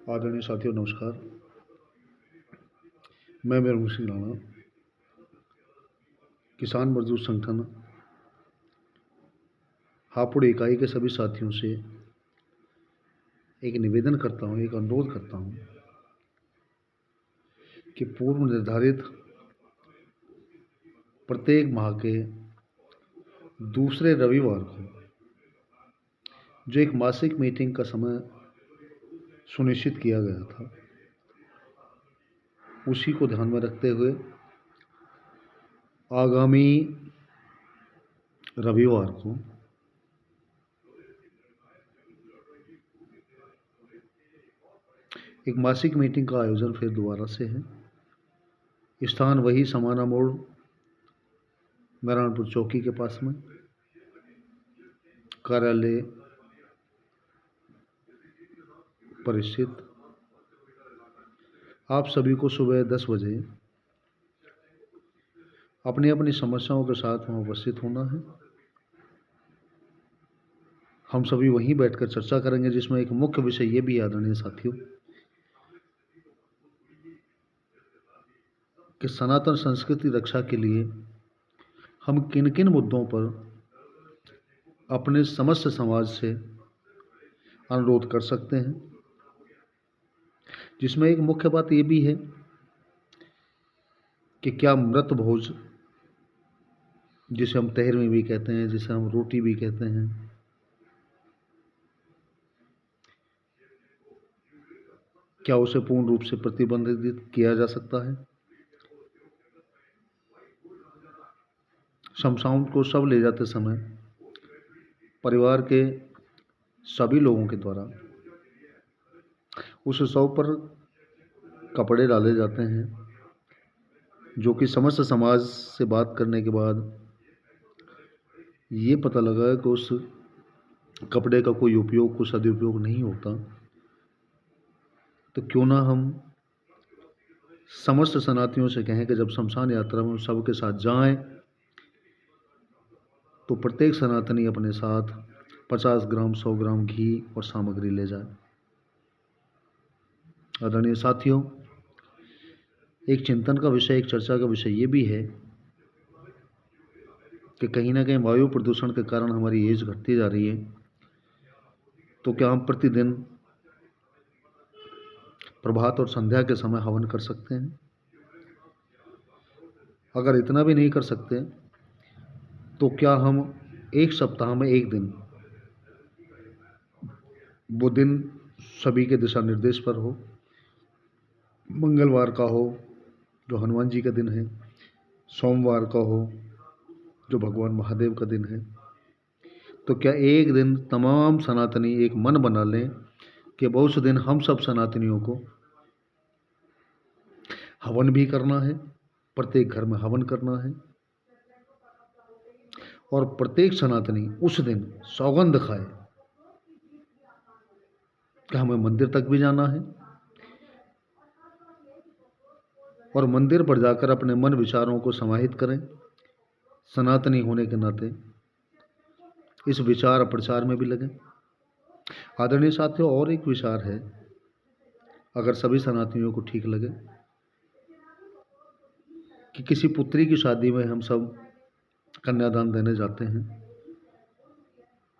आदरणीय साथियों नमस्कार। मैं मेरुण सिंह राणा किसान मजदूर संगठन हापुड़ इकाई के सभी साथियों से एक निवेदन करता हूँ, एक अनुरोध करता हूँ कि पूर्व निर्धारित प्रत्येक माह के दूसरे रविवार को जो एक मासिक मीटिंग का समय सुनिश्चित किया गया था, उसी को ध्यान में रखते हुए आगामी रविवार को एक मासिक मीटिंग का आयोजन फिर दोबारा से है। स्थान वही समाना मोड़ मेहरानपुर चौकी के पास में, कार्यालय पर स्थित। आप सभी को सुबह 10 बजे अपनी अपनी समस्याओं के साथ वहाँ उपस्थित होना है। हम सभी वहीं बैठकर चर्चा करेंगे, जिसमें एक मुख्य विषय ये भी आदरणीय साथियों कि सनातन संस्कृति रक्षा के लिए हम किन किन मुद्दों पर अपने समस्त समाज से अनुरोध कर सकते हैं। जिसमें एक मुख्य बात ये भी है कि क्या मृत भोज, जिसे हम तेहरवीं भी कहते हैं, जिसे हम रोटी भी कहते हैं, क्या उसे पूर्ण रूप से प्रतिबंधित किया जा सकता है। शमशान को शव ले जाते समय परिवार के सभी लोगों के द्वारा उस शव पर कपड़े डाले जाते हैं, जो कि समस्त समाज से बात करने के बाद ये पता लगा कि उस कपड़े का कोई उपयोग, कोई सदुपयोग नहीं होता। तो क्यों ना हम समस्त सनातनियों से कहें कि जब शमशान यात्रा में शव के साथ जाएं तो प्रत्येक सनातनी अपने साथ 50 ग्राम 100 ग्राम घी और सामग्री ले जाए। आदरणीय साथियों, एक चिंतन का विषय, एक चर्चा का विषय ये भी है कि कहीं ना कहीं वायु प्रदूषण के कारण हमारी एज घटती जा रही है। तो क्या हम प्रतिदिन प्रभात और संध्या के समय हवन कर सकते हैं? अगर इतना भी नहीं कर सकते तो क्या हम एक सप्ताह में एक दिन, वो दिन सभी के दिशा निर्देश पर हो, मंगलवार का हो जो हनुमान जी का दिन है, सोमवार का हो जो भगवान महादेव का दिन है, तो क्या एक दिन तमाम सनातनी एक मन बना लें कि बहुत से दिन हम सब सनातनियों को हवन भी करना है, प्रत्येक घर में हवन करना है, और प्रत्येक सनातनी उस दिन सौगंध खाए कि हमें मंदिर तक भी जाना है और मंदिर पर जाकर अपने मन विचारों को समाहित करें। सनातनी होने के नाते इस विचार प्रचार में भी लगें। आदरणीय साथियों, और एक विचार है, अगर सभी सनातनियों को ठीक लगे, कि किसी पुत्री की शादी में हम सब कन्यादान देने जाते हैं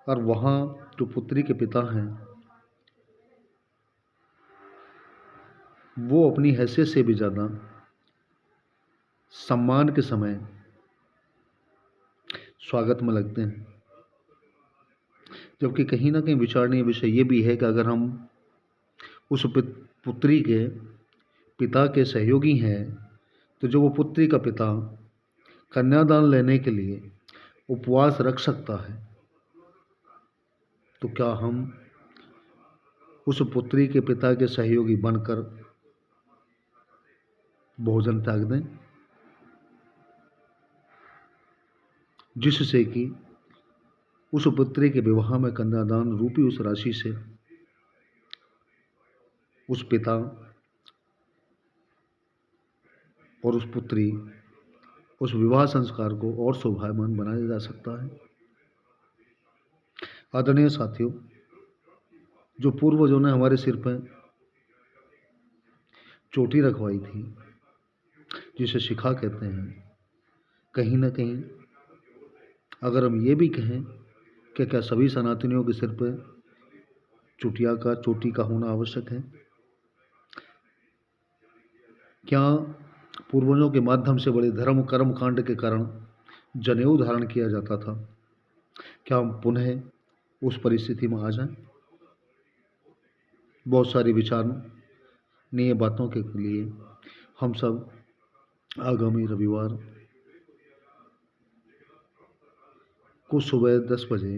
और वहाँ जो पुत्री के पिता हैं वो अपनी हैसियत से भी ज़्यादा सम्मान के समय स्वागत में लगते हैं। जबकि कहीं ना कहीं विचारणीय विषय ये भी है कि अगर हम उस पुत्री के पिता के सहयोगी हैं, तो जो वो पुत्री का पिता कन्यादान लेने के लिए उपवास रख सकता है, तो क्या हम उस पुत्री के पिता के सहयोगी बनकर भोजन त्याग दें, जिससे कि उस पुत्री के विवाह में कन्यादान रूपी उस राशि से उस पिता और उस पुत्री, उस विवाह संस्कार को और शोभायमान बनाया जा सकता है। आदरणीय साथियों, जो पूर्वजों ने हमारे सिर पर चोटी रखवाई थी, जिसे शिखा कहते हैं। कहीं ना कहीं अगर हम ये भी कहें कि क्या सभी सनातनियों के सिर पर चोटी का होना आवश्यक है? क्या पूर्वजों के माध्यम से बड़े धर्म कर्म कांड के कारण जनेऊ धारण किया जाता था? क्या हम पुनः उस परिस्थिति में आ जाएं? बहुत सारी विचारणीय बातों के लिए हम सब आगामी रविवार को सुबह 10 बजे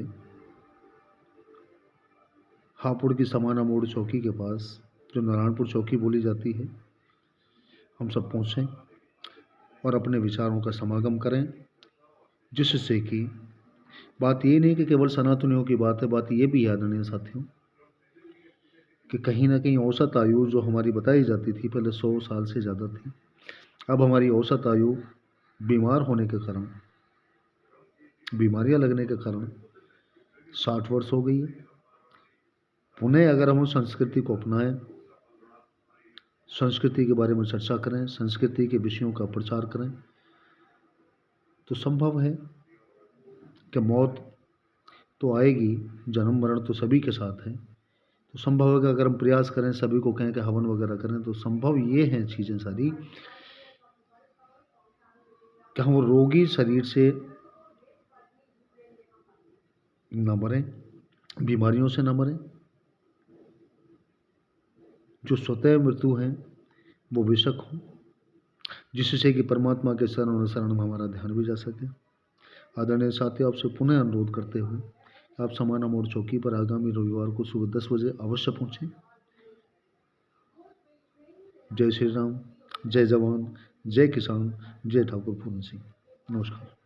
हापुड़ की समाना मोड़ चौकी के पास, जो नारायणपुर चौकी बोली जाती है, हम सब पहुँचें और अपने विचारों का समागम करें, जिससे कि बात ये नहीं कि केवल सनातनियों की बात है, बात ये भी याद आने साथियों कि कहीं ना कहीं औसत आयु जो हमारी बताई जाती थी पहले 100 साल से ज़्यादा थी, अब हमारी औसत आयु बीमार होने के कारण, बीमारियां लगने के कारण 60 वर्ष हो गई है। पुनः अगर हम उस संस्कृति को अपनाएं, संस्कृति के बारे में चर्चा करें, संस्कृति के विषयों का प्रचार करें, तो संभव है कि मौत तो आएगी, जन्म मरण तो सभी के साथ है, तो संभव है कि अगर हम प्रयास करें, सभी को कहें कि हवन वगैरह करें, तो संभव ये हैं चीज़ें सारी कि हम रोगी शरीर से न मरें, बीमारियों से न मरें, जो स्वतः मृत्यु है वो बेशक हो, जिससे कि परमात्मा के शरण में हमारा ध्यान भी जा सके। आदरणीय साथियों, आपसे पुनः अनुरोध करते हुए आप समाना मोड़ चौकी पर आगामी रविवार को सुबह 10 बजे अवश्य पहुँचें। जय श्री राम, जय जवान, जय किसान, जय ठाकुर पूर्ण सिंह। नमस्कार।